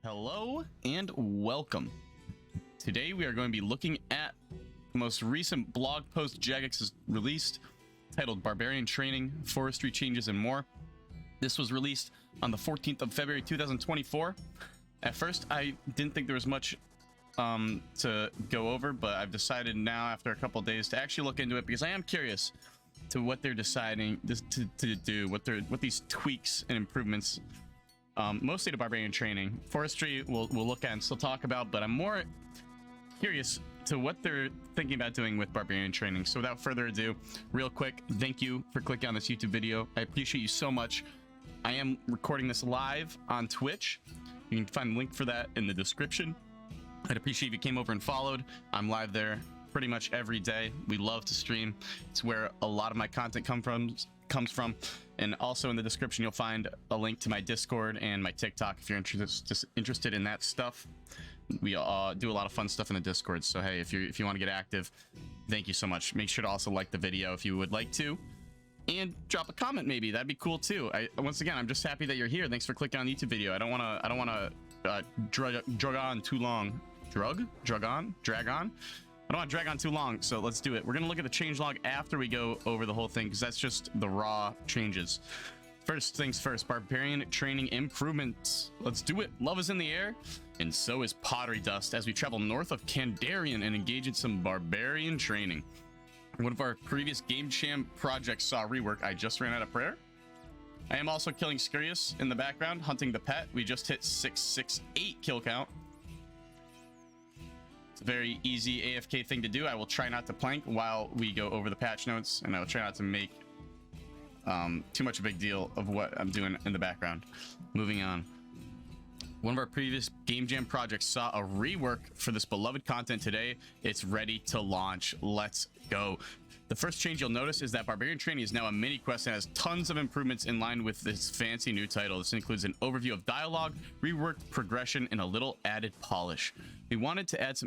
Hello and welcome. Today we are going to be looking at the most recent blog post Jagex has released, titled Barbarian Training, Forestry Changes, and more. This was released on the 14th of February 2024. At first, I didn't think there was much to go over, but I've decided now, after a couple of days, to actually look into it because I am curious to what they're deciding to do, what these tweaks and improvements, mostly to Barbarian Training. Forestry we'll look at and still talk about, but I'm more curious to what they're thinking about doing with Barbarian Training. So without further ado, real quick, thank you for clicking on this YouTube video. I appreciate you so much. I am recording this live on Twitch. You can find the link for that in the description. I'd appreciate if you came over and followed. I'm live there pretty much every day. We love to stream. It's where a lot of my content comes from. And also in the description, you'll find a link to my Discord and my TikTok if you're interested in that stuff. We do a lot of fun stuff in the Discord. So hey, if you want to get active, thank you so much. Make sure to also like the video if you would like to, and drop a comment maybe. That'd be cool too. Once again, I'm just happy that you're here. Thanks for clicking on the YouTube video. I don't want to drag on too long. Drag on. I don't want to drag on too long, so let's do it. We're going to look at the changelog after we go over the whole thing, because that's just the raw changes. First things first, Barbarian Training improvements. Let's do it. Love is in the air, and so is pottery dust as we travel north of Kandarian and engage in some Barbarian Training. One of our previous Game Jam projects saw rework. I just ran out of prayer. I am also killing Scurious in the background, hunting the pet. We just hit 668 kill count. It's a very easy AFK thing to do. I will try not to plank while we go over the patch notes, and I will try not to make too much a big deal of what I'm doing in the background. Moving on. One of our previous Game Jam projects saw a rework for this beloved content today. It's ready to launch. Let's go. The first change you'll notice is that Barbarian Training is now a mini quest and has tons of improvements in line with this fancy new title. This includes an overview of dialogue, reworked progression, and a little added polish. We wanted to add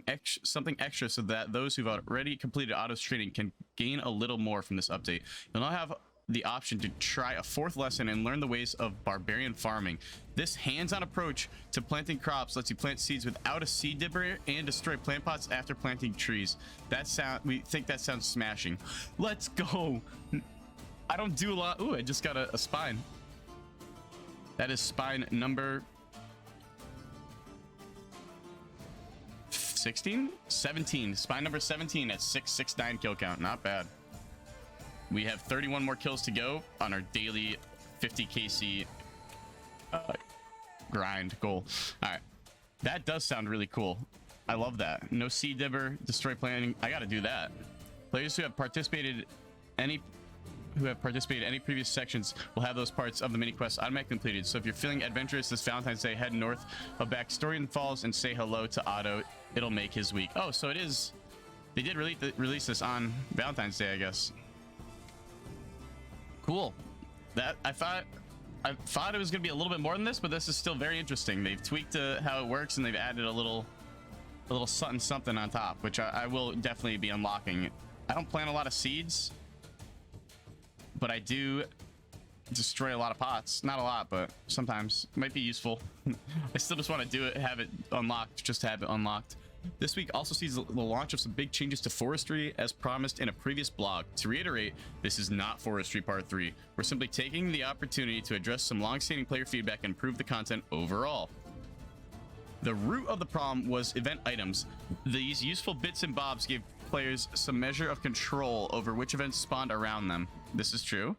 something extra so that those who've already completed Otto's training can gain a little more from this update. You'll now have the option to try a fourth lesson and learn the ways of barbarian farming. This hands-on approach to planting crops lets you plant seeds without a seed dipper and destroy plant pots after planting trees. We think that sounds smashing. Let's go. I don't do a lot. Ooh, I just got a spine. That is spine number 17. Spine number 17 at 669 kill count. Not bad. We have 31 more kills to go on our daily 50 KC grind goal. All right, that does sound really cool. I love that. No seed dibber, destroy planting. I got to do that. Players who have participated any previous sections will have those parts of the mini quest automatically completed. So if you're feeling adventurous this Valentine's Day, head north of Backstorian Falls and say hello to Otto. It'll make his week. Oh, so it is. They did release this on Valentine's Day, I guess. Cool. That I thought it was gonna be a little bit more than this, but this is still very interesting. They've tweaked how it works, and they've added a little something on top, which I will definitely be unlocking. I don't plant a lot of seeds, but I do destroy a lot of pots. Not a lot, but sometimes it might be useful. I still just want to do it, have it unlocked, just to have it unlocked. This week also sees the launch of some big changes to Forestry as promised in a previous blog. To reiterate, this is not Forestry Part 3. We're simply taking the opportunity to address some long-standing player feedback and improve the content overall. The root of the problem was event items. These useful bits and bobs gave players some measure of control over which events spawned around them. This is true.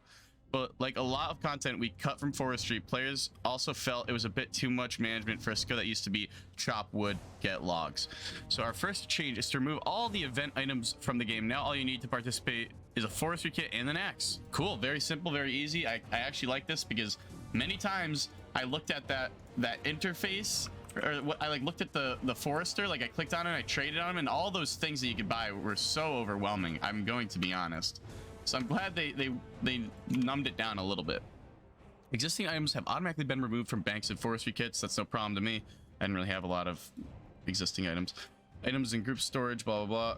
But like a lot of content we cut from Forestry, players also felt it was a bit too much management for a skill that used to be chop wood, get logs. So our first change is to remove all the event items from the game. Now all you need to participate is a Forestry kit and an axe. Cool, very simple, very easy. I actually like this because many times I looked at that interface, or what I looked at the forester, I clicked on it and I traded on him, and all those things that you could buy were so overwhelming. I'm going to be honest. So I'm glad they numbed it down a little bit. Existing items have automatically been removed from banks and forestry kits. That's no problem to me. I didn't really have a lot of existing items. Items in group storage, blah, blah,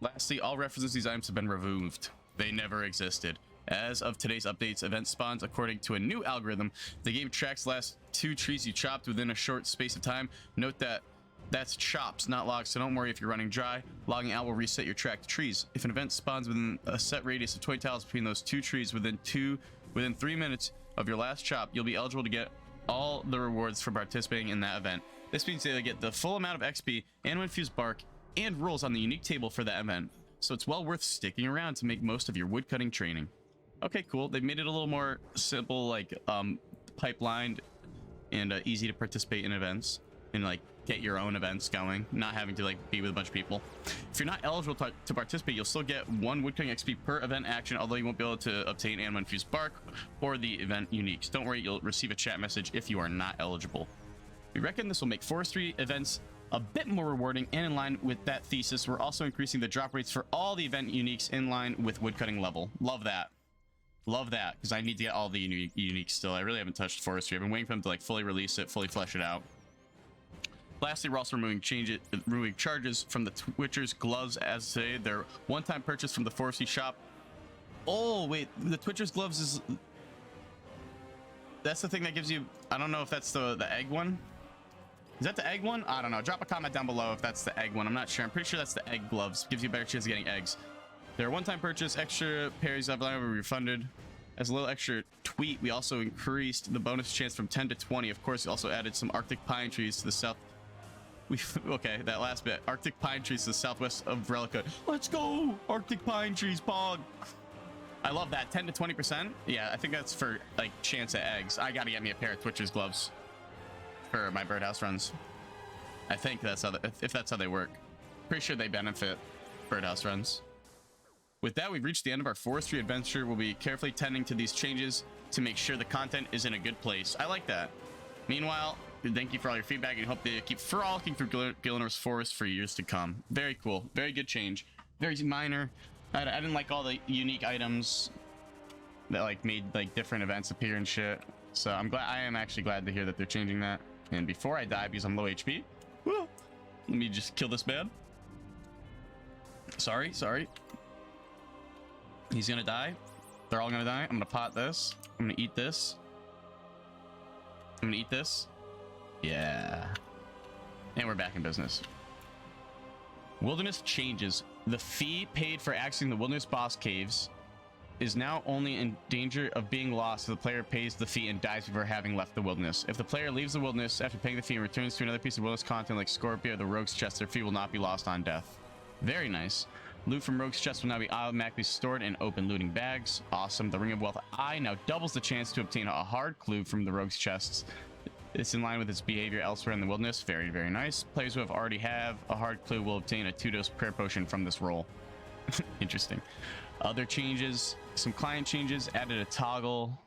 blah. Lastly, all references to these items have been removed. They never existed. As of today's updates, event spawns according to a new algorithm. The game tracks the last 2 trees you chopped within a short space of time. Note that that's chops, not logs, so don't worry if you're running dry. Logging out will reset your tracked trees. If an event spawns within a set radius of 20 tiles between those 2 trees within 3 minutes of your last chop, you'll be eligible to get all the rewards for participating in that event. This means they'll get the full amount of XP and infused bark and rolls on the unique table for that event. So it's well worth sticking around to make most of your woodcutting training. Okay, cool. They've made it a little more simple, like pipelined and easy to participate in events and like get your own events going, not having to like be with a bunch of people. If you're not eligible to participate, you'll still get 1 woodcutting XP per event action, although you won't be able to obtain animal infused bark or the event uniques. Don't worry, you'll receive a chat message if you are not eligible. We reckon this will make forestry events a bit more rewarding, and in line with that thesis, we're also increasing the drop rates for all the event uniques in line with woodcutting level. Love that. Love that, because I need to get all the uniques still. I really haven't touched forestry. I've been waiting for them to like fully release it, fully flesh it out. Lastly, we're also removing charges from the Twitcher's gloves as today. They're one-time purchase from the forestry shop. Oh, wait, the Twitcher's gloves is... That's the thing that gives you... I don't know if that's the egg one. Is that the egg one? I don't know. Drop a comment down below if that's the egg one. I'm not sure. I'm pretty sure that's the egg gloves. Gives you a better chance of getting eggs. They're a one-time purchase. Extra pairs of line will be refunded. As a little extra tweet, we also increased the bonus chance from 10 to 20. Of course, we also added some Arctic pine trees to the south. Okay, that last bit. Arctic pine trees to the southwest of Relica. Let's go! Arctic pine trees, pog! I love that. 10 to 20%. Yeah, I think that's for like chance at eggs. I gotta get me a pair of Twitcher's gloves for my birdhouse runs. I think that's how if that's how they work. Pretty sure they benefit birdhouse runs. With that, we've reached the end of our forestry adventure. We'll be carefully tending to these changes to make sure the content is in a good place. I like that. Meanwhile, thank you for all your feedback and hope to keep frolicking through Gilnor's forest for years to come. Very cool. Very good change. Very minor. I didn't like all the unique items that like made like different events appear and shit. So I am actually glad to hear that they're changing that. And before I die, because I'm low HP, let me just kill this man. Sorry. He's gonna die. They're all gonna die. I'm gonna pot this. I'm gonna eat this. I'm gonna eat this. Yeah. And we're back in business. Wilderness changes. The fee paid for accessing the wilderness boss caves is now only in danger of being lost if the player pays the fee and dies before having left the wilderness. If the player leaves the wilderness after paying the fee and returns to another piece of wilderness content like Scorpio or the Rogue's Chest, their fee will not be lost on death. Very nice. Loot from Rogue's Chest will now be automatically stored in open looting bags. Awesome. The Ring of Wealth Eye now doubles the chance to obtain a hard clue from the Rogue's Chests. It's in line with its behavior elsewhere in the wilderness. Very, very nice. Players who already have a hard clue will obtain a 2-dose prayer potion from this roll. Interesting. Other changes. Some client changes. Added a toggle.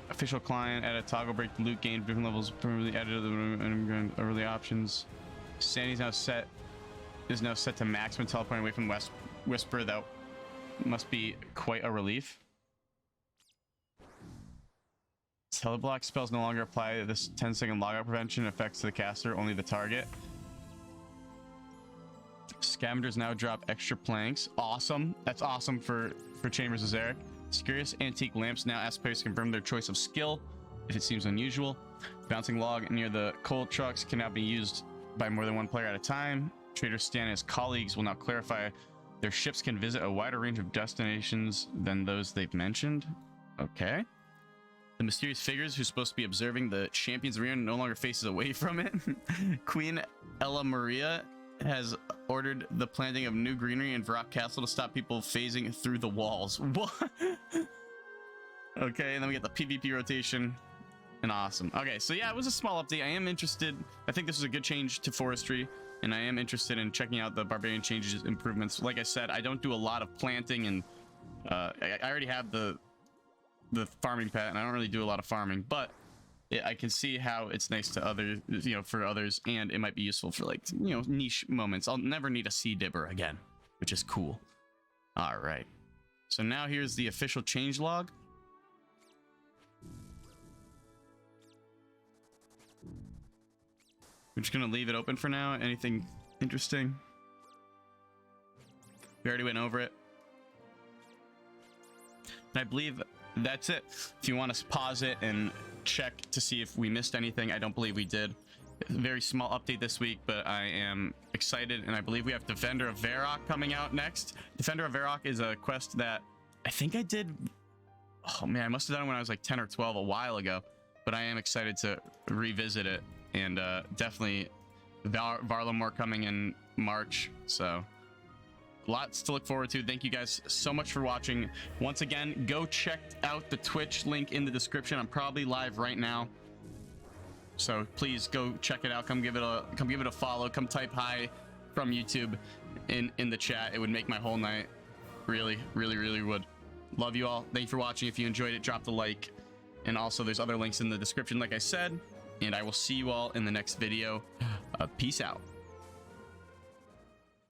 Official client added a toggle break the loot gain different levels. Permanently added the early options. Sandy's now set. Is now set to max when teleporting away from Whisper. That must be quite a relief. Teleblock spells no longer apply. This 10-second logout prevention affects the caster, only the target. Scavengers now drop extra planks. Awesome. That's awesome for Chambers of Zarek. Curious antique lamps now ask players to confirm their choice of skill if it seems unusual. Bouncing log near the coal trucks can now be used by more than one player at a time. Traders Stan and his colleagues will now clarify their ships can visit a wider range of destinations than those they've mentioned. Okay. The mysterious figures who's supposed to be observing the Champions Arena no longer faces away from it. Queen Ella Maria has ordered the planting of new greenery in Varrock Castle to stop people phasing through the walls. What? Okay, and then we get the PvP rotation. And awesome. Okay, so yeah, it was a small update. I am interested. I think this was a good change to forestry, and I am interested in checking out the Barbarian Changes improvements. Like I said, I don't do a lot of planting, and I already have the farming pet, and I don't really do a lot of farming, but I can see how it's nice to others, for others, and it might be useful for like, niche moments. I'll never need a sea dibber again, which is cool. All right. So now here's the official change log. We're just going to leave it open for now. Anything interesting? We already went over it. I believe that's it. If you want to pause it and check to see if we missed anything, I don't believe we did. Very small update this week, but I am excited, and I believe we have Defender of Varrock coming out next. Defender of Varrock is a quest that I think I did. Oh man, I must have done it when I was like 10 or 12 a while ago, but I am excited to revisit it, and definitely Varlamore coming in March, so lots to look forward to. Thank you guys so much for watching. Once again, go check out the Twitch link in the description. I'm probably live right now, so please go check it out. Come give it a follow. Come type hi from YouTube in the chat. It would make my whole night. Really would. Love you all. Thank you for watching. If you enjoyed it, drop the like, and also there's other links in the description like I said, and I will see you all in the next video. Peace out.